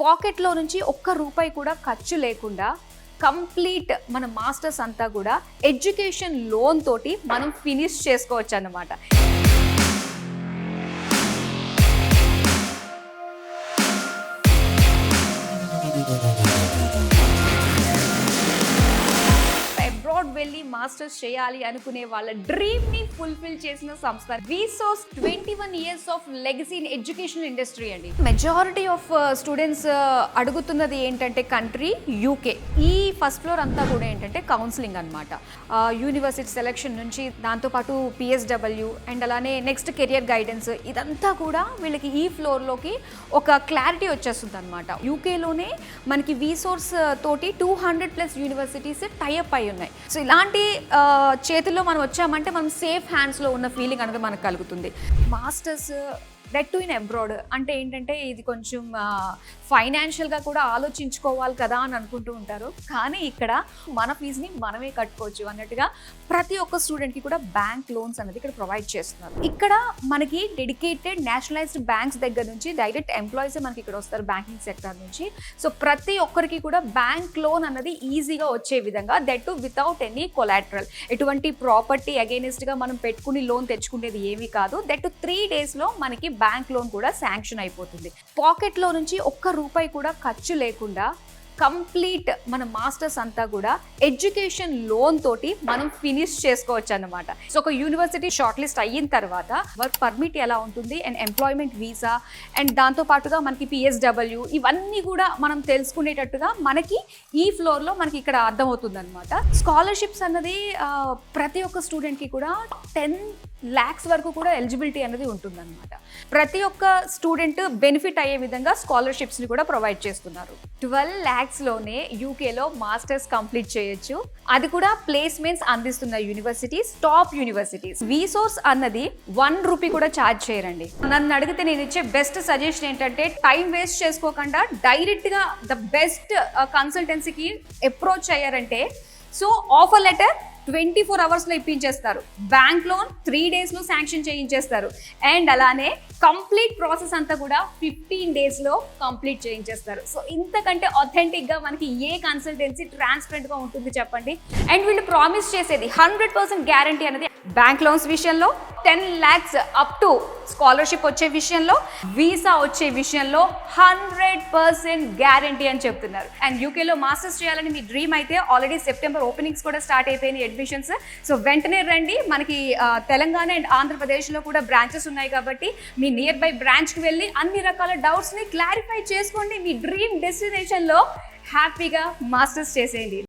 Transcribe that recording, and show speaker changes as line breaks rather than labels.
పాకెట్లో నుంచి ఒక్క రూపాయి కూడా ఖర్చు లేకుండా కంప్లీట్ మన మాస్టర్స్ అంతా కూడా ఎడ్యుకేషన్ లోన్ తోటి మనం ఫినిష్ చేసుకోవచ్చు అన్నమాట. అబ్రాడ్ వెళ్ళి మాస్టర్స్ చేయాలి అనుకునే వాళ్ళ డ్రీమ్ ని ఫుల్ఫిల్ చేసిన సంస్థ విసోర్స్. 21 years of legacy in education industry అండి. మెజారిటీ ఆఫ్ స్టూడెంట్స్ అడుగుతున్నది ఏంటంటే కంట్రీ యూకే. ఈ ఫస్ట్ ఫ్లోర్ అంతా కూడా ఏంటంటే కౌన్సిలింగ్ అనమాట. యూనివర్సిటీ సెలెక్షన్ నుంచి దాంతోపాటు PSW అండ్ అలానే నెక్స్ట్ కెరియర్ గైడెన్స్, ఇదంతా కూడా వీళ్ళకి ఈ ఫ్లోర్లోకి ఒక క్లారిటీ వచ్చేస్తుంది అనమాట. యూకేలోనే మనకి విసోర్స్ తోటి 200+ యూనివర్సిటీస్ టైఅప్ అయి ఉన్నాయి. సో ఇలాంటి చేతుల్లో మనం వచ్చామంటే మనం సేఫ్ హ్యాండ్స్లో ఉన్న ఫీలింగ్ అనేది మనకు కలుగుతుంది. Masters that to in abroad అంటే ఏంటంటే ఇది కొంచెం ఫైనాన్షియల్గా కూడా ఆలోచించుకోవాలి కదా అని అనుకుంటూ ఉంటారు. కానీ ఇక్కడ మన ఫీజుని మనమే కట్టుకోవచ్చు అన్నట్టుగా ప్రతి ఒక్క స్టూడెంట్కి కూడా బ్యాంక్ లోన్స్ అనేది ఇక్కడ ప్రొవైడ్ చేస్తున్నారు. ఇక్కడ మనకి డెడికేటెడ్ నేషనలైజ్డ్ బ్యాంక్స్ దగ్గర నుంచి డైరెక్ట్ ఎంప్లాయీస్ మనకి ఇక్కడ వస్తారు బ్యాంకింగ్ సెక్టర్ నుంచి. సో ప్రతి ఒక్కరికి కూడా బ్యాంక్ లోన్ అన్నది ఈజీగా వచ్చే విధంగా, that to without any collateral, ఎటువంటి ప్రాపర్టీ అగైనెస్ట్గా మనం పెట్టుకుని లోన్ తెచ్చుకునేది ఏమీ కాదు. దట్ టు 3 daysలో మనకి బ్యాంక్ లోన్ కూడా శాంక్షన్ అయిపోతుంది. పాకెట్లో నుంచి ఒక్క రూపాయి కూడా ఖర్చు లేకుండా కంప్లీట్ మన మాస్టర్స్ అంతా కూడా ఎడ్యుకేషన్ లోన్ తోటి మనం ఫినిష్ చేసుకోవచ్చు అన్నమాట. సో ఒక యూనివర్సిటీ షార్ట్ లిస్ట్ అయిన తర్వాత వర్క్ పర్మిట్ ఎలా ఉంటుంది అండ్ ఎంప్లాయ్మెంట్ వీసా అండ్ దాంతోపాటుగా మనకి PSW ఇవన్నీ కూడా మనం తెలుసుకునేటట్టుగా మనకి ఈ ఫ్లోర్లో మనకి ఇక్కడ అర్థమవుతుంది అనమాట. స్కాలర్షిప్స్ అన్నది ప్రతి ఒక్క స్టూడెంట్కి కూడా 10 lakhs వరకు కూడా ఎలిజిబిలిటీ అనేది ఉంటుందన్నమాట. ప్రతి ఒక్క స్టూడెంట్ బెనిఫిట్ అయ్యే విధంగా స్కాలర్షిప్స్ని కూడా ప్రొవైడ్ చేస్తున్నారు. 12 lakhsలోనే యూకేలో మాస్టర్స్ కంప్లీట్ చేయొచ్చు. అది కూడా ప్లేస్మెంట్స్ అందిస్తున్న యూనివర్సిటీస్, టాప్ యూనివర్సిటీస్. విసోర్స్ అన్నది 1 రూపీ కూడా ఛార్జ్ చేయరండి. నన్ను అడిగితే నేను ఇచ్చే బెస్ట్ సజెషన్ ఏంటంటే టైం వేస్ట్ చేసుకోకుండా డైరెక్ట్గా ద బెస్ట్ కన్సల్టెన్సీకి అప్రోచ్ అయ్యారంటే సో ఆఫర్ లెటర్ 24 hours ఇప్పించేస్తారు. బ్యాంక్ లోన్ 3 daysలో శాంక్షన్ చేయించేస్తారు. అండ్ అలానే కంప్లీట్ ప్రాసెస్ అంతా కూడా 15 daysలో కంప్లీట్ చేయించేస్తారు. సో ఇంతకంటే ఆథెంటిక్గా మనకి ఏ కన్సల్టెన్సీ ట్రాన్స్పరెంట్గా ఉంటుంది చెప్పండి. అండ్ వీళ్ళు ప్రామిస్ చేసేది 100% గ్యారంటీ అనేది బ్యాంక్ లోన్స్ విషయంలో, 10 lakhs అప్ టు స్కాలర్షిప్ వచ్చే విషయంలో, వీసా వచ్చే విషయంలో 100% గ్యారంటీ అని చెప్తున్నారు. అండ్ యూకేలో మాస్టర్స్ చేయాలని మీ డ్రీమ్ అయితే ఆల్రెడీ సెప్టెంబర్ ఓపెనింగ్స్ కూడా స్టార్ట్ అయిపోయినాయి అడ్మిషన్స్. సో వెంటనే రండి. మనకి తెలంగాణ అండ్ ఆంధ్రప్రదేశ్లో కూడా బ్రాంచెస్ ఉన్నాయి కాబట్టి మీ నియర్ బై బ్రాంచ్కి వెళ్ళి అన్ని రకాల డౌట్స్ని క్లారిఫై చేసుకోండి. మీ డ్రీమ్ డెస్టినేషన్లో హ్యాపీగా మాస్టర్స్ చేసేయండి.